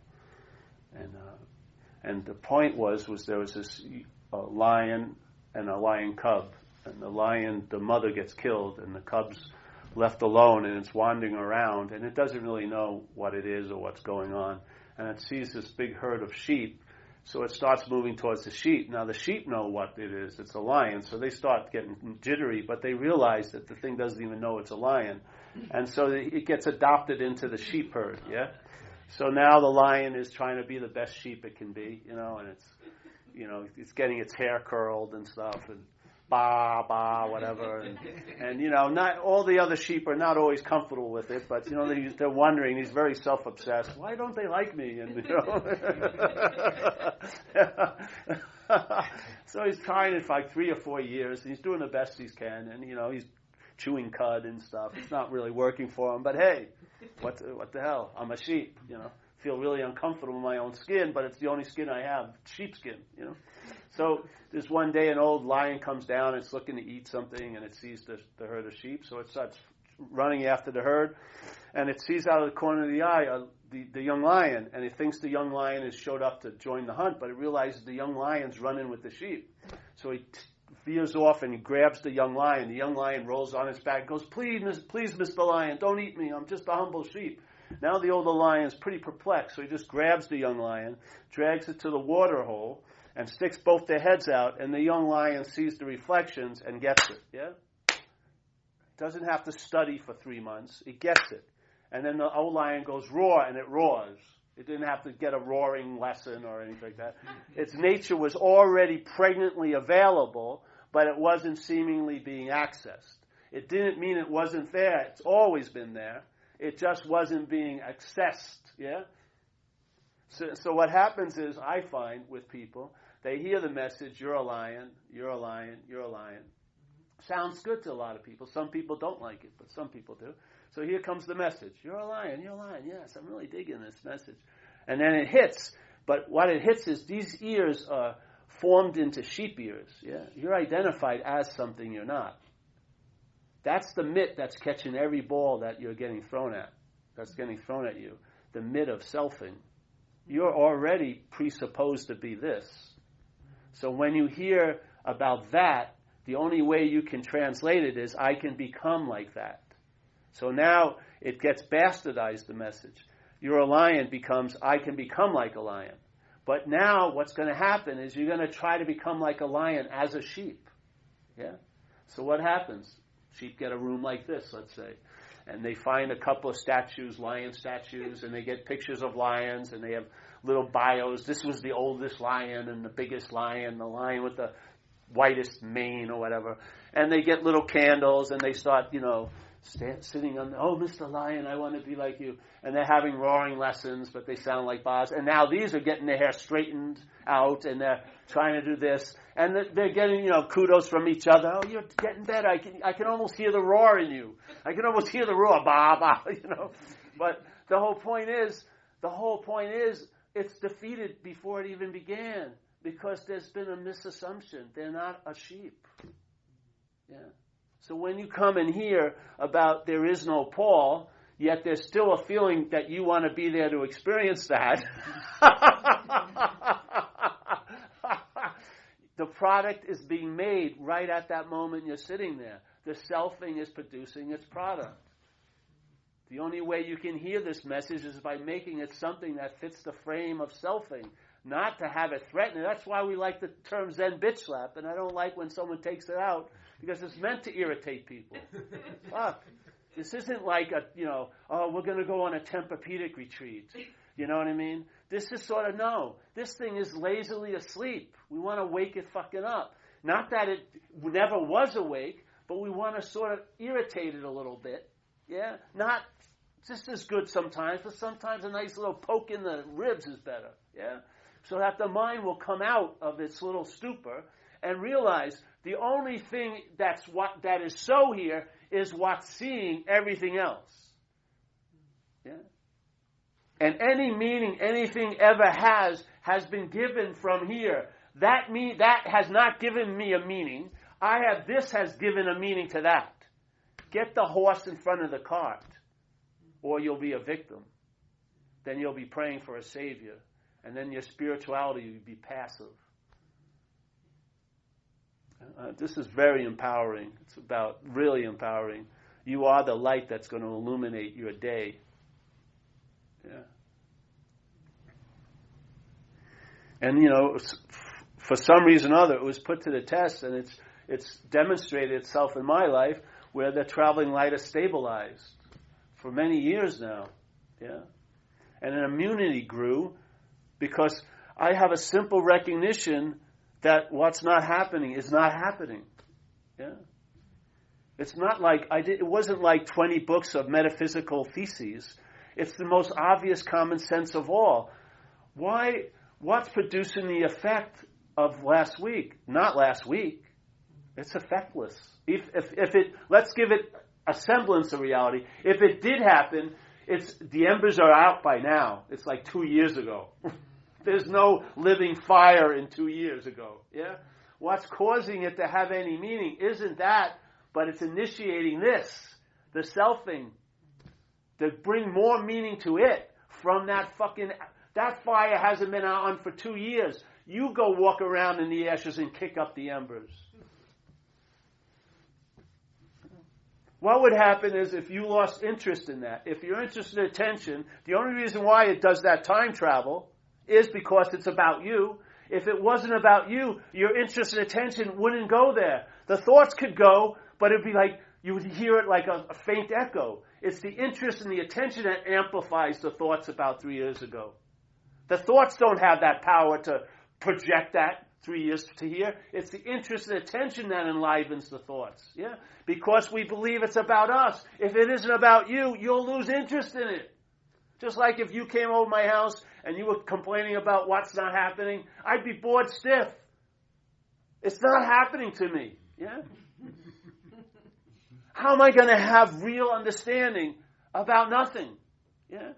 And the point was there was this lion and a lion cub. And the mother gets killed, and the cub's left alone, and it's wandering around, and it doesn't really know what it is or what's going on. And it sees this big herd of sheep, so it starts moving towards the sheep. Now the sheep know what it is. It's a lion, so they start getting jittery, but they realize that the thing doesn't even know it's a lion. And so it gets adopted into the sheep herd, yeah? So now the lion is trying to be the best sheep it can be, and it's getting its hair curled and stuff, and ba, ba, whatever. And not all the other sheep are not always comfortable with it, but, they're wondering. He's very self-obsessed. Why don't they like me? And, So he's trying it for like 3 or 4 years, and he's doing the best he can, and, he's chewing cud and stuff. It's not really working for him, but hey, what the hell? I'm a sheep, Feel really uncomfortable in my own skin, but it's the only skin I have, sheepskin, So this one day an old lion comes down, it's looking to eat something, and it sees the herd of sheep, so it starts running after the herd, and it sees out of the corner of the eye the young lion, and it thinks the young lion has showed up to join the hunt, but it realizes the young lion's running with the sheep. So he veers off and he grabs the young lion. The young lion rolls on his back and goes, please, Mr. Lion, don't eat me, I'm just a humble sheep. Now the older lion's pretty perplexed, so he just grabs the young lion, drags it to the water hole, and sticks both their heads out, and the young lion sees the reflections and gets it, yeah? Doesn't have to study for 3 months, it gets it. And then the old lion goes roar, and it roars. It didn't have to get a roaring lesson or anything like that. Its nature was already pregnantly available, but it wasn't seemingly being accessed. It didn't mean it wasn't there. It's always been there. It just wasn't being accessed, yeah? So what happens is, I find with people, they hear the message, you're a lion, you're a lion, you're a lion. Sounds good to a lot of people. Some people don't like it, but some people do. So here comes the message. You're a lion, you're a lion. Yes, I'm really digging this message. And then it hits. But what it hits is these ears are formed into sheep ears. Yeah, you're identified as something you're not. That's the mitt that's catching every ball that you're getting thrown at. That's getting thrown at you. The mitt of selfing. You're already presupposed to be this. So when you hear about that, the only way you can translate it is, I can become like that. So now it gets bastardized, the message. You're a lion becomes, I can become like a lion. But now what's going to happen is you're going to try to become like a lion as a sheep. Yeah? So what happens? Sheep get a room like this, let's say. And they find a couple of statues, lion statues, and they get pictures of lions, and they have little bios. This was the oldest lion and the biggest lion, the lion with the whitest mane or whatever. And they get little candles, and they start, sitting on, oh, Mr. Lion, I want to be like you. And they're having roaring lessons, but they sound like Boz. And now these are getting their hair straightened out, and they're trying to do this. And they're getting, kudos from each other. Oh, you're getting better. I can almost hear the roar in you. I can almost hear the roar, bah, bah, But the whole point is, it's defeated before it even began, because there's been a misassumption. They're not a sheep. Yeah. So when you come and hear about there is no Paul, yet there's still a feeling that you want to be there to experience that, the product is being made right at that moment you're sitting there. The selfing is producing its product. The only way you can hear this message is by making it something that fits the frame of selfing, not to have it threatening. That's why we like the term Zen bitch slap, and I don't like when someone takes it out, because it's meant to irritate people. Fuck. This isn't like we're going to go on a Tempur-Pedic retreat. You know what I mean? This is sort of, no. This thing is lazily asleep. We want to wake it fucking up. Not that it never was awake, but we want to sort of irritate it a little bit. Yeah? Not just as good sometimes, but sometimes a nice little poke in the ribs is better. Yeah? So that the mind will come out of its little stupor and realize the only thing that is so here is what's seeing everything else. Yeah? And any meaning anything ever has been given from here. That has not given me a meaning. This has given a meaning to that. Get the horse in front of the cart, or you'll be a victim. Then you'll be praying for a savior. And then your spirituality will be passive. This is very empowering. It's about really empowering. You are the light that's going to illuminate your day. Yeah. And for some reason or other, it was put to the test, and it's demonstrated itself in my life, where the traveling light is stabilized for many years now. Yeah. And an immunity grew, because I have a simple recognition that what's not happening is not happening. Yeah. It's not like it wasn't like 20 books of metaphysical theses. It's the most obvious common sense of all. What's producing the effect of last week? Not last week. It's effectless. Let's give it a semblance of reality. If it did happen, the embers are out by now. It's like 2 years ago. There's no living fire in 2 years ago. Yeah? What's causing it to have any meaning isn't that, but it's initiating this, the selfing, to bring more meaning to it from that fire hasn't been on for 2 years. You go walk around in the ashes and kick up the embers. What would happen is if you lost interest in that, if you're interested in attention, the only reason why it does that time travel is because it's about you. If it wasn't about you, your interest and attention wouldn't go there. The thoughts could go, but it'd be like, you would hear it like a faint echo. It's the interest and the attention that amplifies the thoughts about 3 years ago. The thoughts don't have that power to project that. 3 years to here. It's the interest and attention that enlivens the thoughts. Yeah? Because we believe it's about us. If it isn't about you, you'll lose interest in it. Just like if you came over my house and you were complaining about what's not happening, I'd be bored stiff. It's not happening to me. Yeah? How am I going to have real understanding about nothing? Yeah?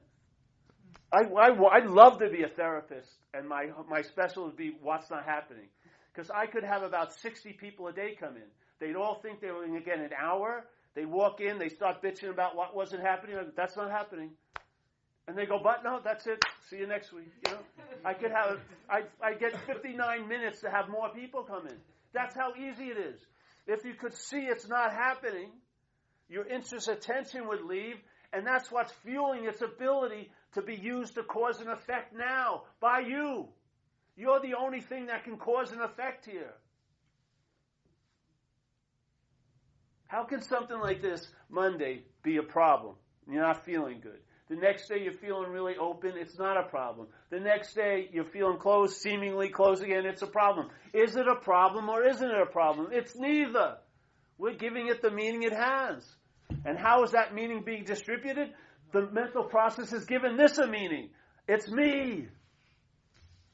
I'd love to be a therapist, and my special would be what's not happening. Because I could have about 60 people a day come in. They'd all think they were going to get an hour. They walk in, they start bitching about what wasn't happening. That's not happening. And they go, but no, that's it. See you next week. You know, I get 59 minutes to have more people come in. That's how easy it is. If you could see it's not happening, your interest attention would leave, and that's what's fueling its ability to be used to cause an effect now by you. You're the only thing that can cause an effect here. How can something like this Monday be a problem? You're not feeling good. The next day you're feeling really open, it's not a problem. The next day you're feeling closed, seemingly closed again, it's a problem. Is it a problem or isn't it a problem? It's neither. We're giving it the meaning it has. And how is that meaning being distributed? The mental process has given this a meaning. It's me.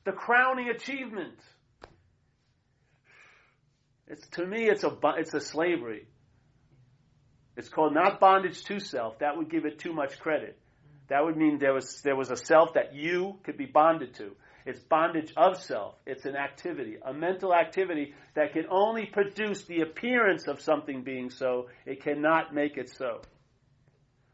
The crowning achievement. To me, it's a slavery. It's called not bondage to self. That would give it too much credit. That would mean there was a self that you could be bonded to. It's bondage of self. It's an activity, a mental activity that can only produce the appearance of something being so. It cannot make it so.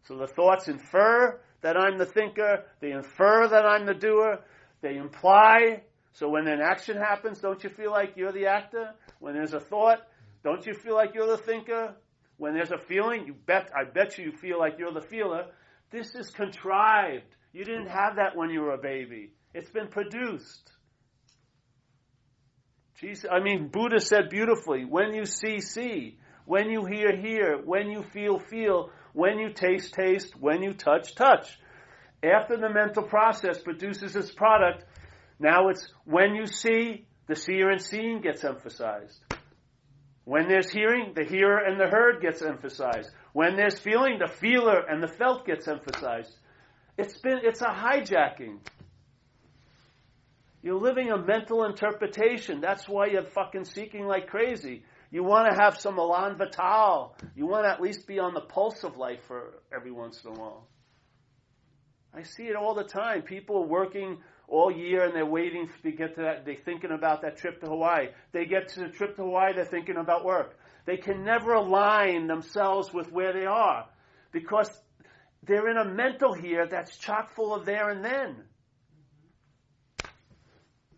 So the thoughts infer that I'm the thinker. They infer that I'm the doer. They imply. So when an action happens, don't you feel like you're the actor? When there's a thought, don't you feel like you're the thinker? When there's a feeling, I bet you feel like you're the feeler. This is contrived. You didn't have that when you were a baby. It's been produced. Buddha said beautifully, when you see, see. When you hear, hear. When you feel, feel. When you taste, taste. When you touch, touch. After the mental process produces its product, now it's when you see, the seer and seeing gets emphasized. When there's hearing, the hearer and the heard gets emphasized. When there's feeling, the feeler and the felt gets emphasized. It's a hijacking. You're living a mental interpretation. That's why you're fucking seeking like crazy. You want to have some elan vital. You want to at least be on the pulse of life for every once in a while. I see it all the time. People are working all year and they're waiting to get to that. They're thinking about that trip to Hawaii. They get to the trip to Hawaii, they're thinking about work. They can never align themselves with where they are because they're in a mental here that's chock full of there and then.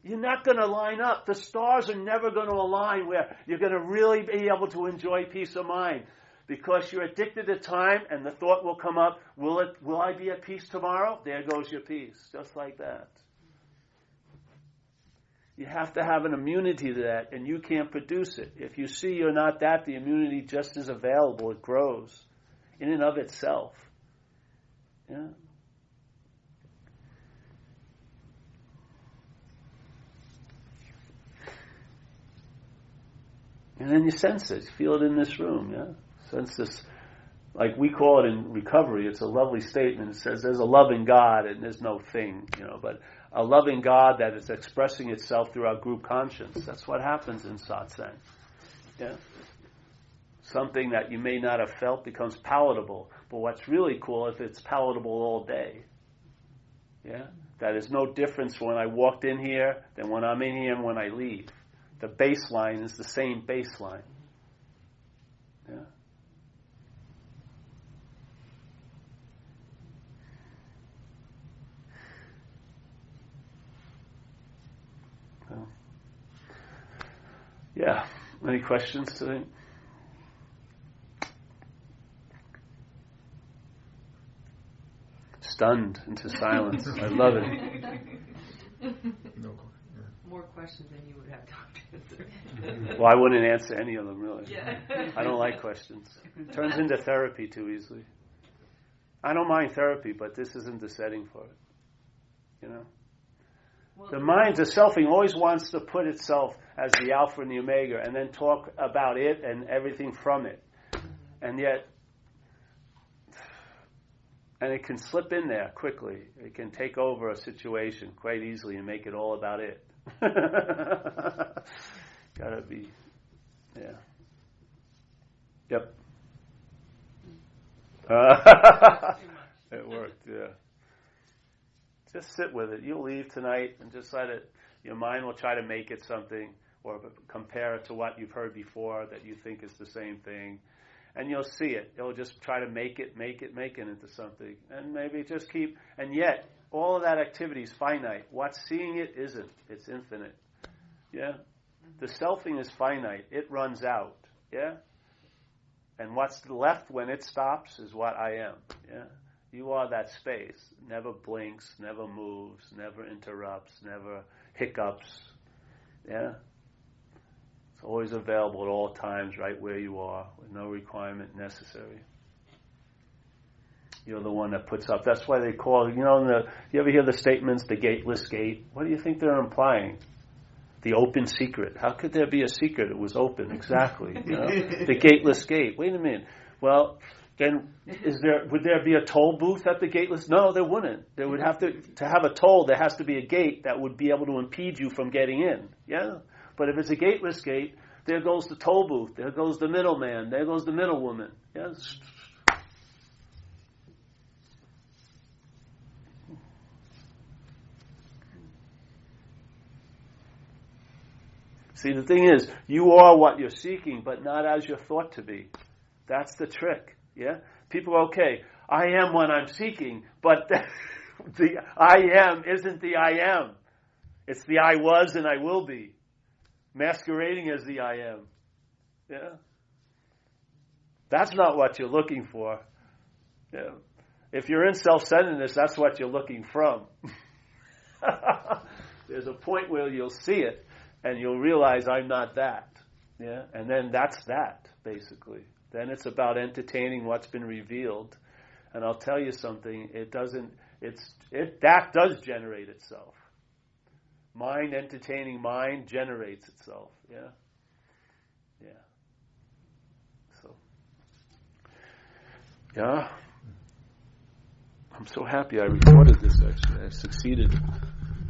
You're not going to line up. The stars are never going to align where you're going to really be able to enjoy peace of mind because you're addicted to time and the thought will come up, will I be at peace tomorrow? There goes your peace, just like that. You have to have an immunity to that, and you can't produce it. If you see you're not that, the immunity just is available. It grows in and of itself. Yeah. And then you sense it. You feel it in this room. Yeah. Sense this, like we call it in recovery. It's a lovely statement. It says there's a loving God and there's no thing, but a loving God that is expressing itself through our group conscience. That's what happens in satsang. Yeah. Something that you may not have felt becomes palatable. But what's really cool if it's palatable all day. Yeah. That is no difference when I walked in here than when I'm in here and when I leave. The baseline is the same baseline. Yeah. Yeah. Any questions today? Stunned into silence. I love it. No. More questions than you would have time to answer. Well, I wouldn't answer any of them, really. Yeah. I don't like questions. It turns into therapy too easily. I don't mind therapy, but this isn't the setting for it. Well, The mind, the selfing, always wants to put itself as the alpha and the omega and then talk about it and everything from it. And yet, and it can slip in there quickly. It can take over a situation quite easily and make it all about it. Gotta be, yeah. Yep. It worked, yeah. Just sit with it. You'll leave tonight and just let it, your mind will try to make it something or compare it to what you've heard before that you think is the same thing. And you'll see it. It'll just try to make it into something. And maybe just keep, and yet, all of that activity is finite. What's seeing it isn't. It's infinite. Yeah? The selfing is finite. It runs out. Yeah? And what's left when it stops is what I am. Yeah? You are that space. Never blinks, never moves, never interrupts, never hiccups. Yeah? It's always available at all times, right where you are, with no requirement necessary. You're the one that puts up. That's why they call, you ever hear the statements, the gateless gate? What do you think they're implying? The open secret. How could there be a secret? It was open, exactly. The gateless gate. Wait a minute. Well, then would there be a toll booth at the gateless? No, there wouldn't. There would have to have a toll, there has to be a gate that would be able to impede you from getting in. Yeah? But if it's a gateless gate, there goes the toll booth, there goes the middleman, there goes the middlewoman. Yes. See, the thing is, you are what you're seeking, but not as you're thought to be. That's the trick. Yeah? People are, okay, I am what I'm seeking, but the I am isn't the I am. It's the I was and I will be. Masquerading as the I am. Yeah? That's not what you're looking for. Yeah. If you're in self-centeredness, that's what you're looking from. There's a point where you'll see it, and you'll realize I'm not that. Yeah? And then that's that, basically. Then it's about entertaining what's been revealed. And I'll tell you something, that does generate itself. Mind entertaining mind generates itself. Yeah? Yeah. So, yeah. I'm so happy I recorded this, actually. I succeeded.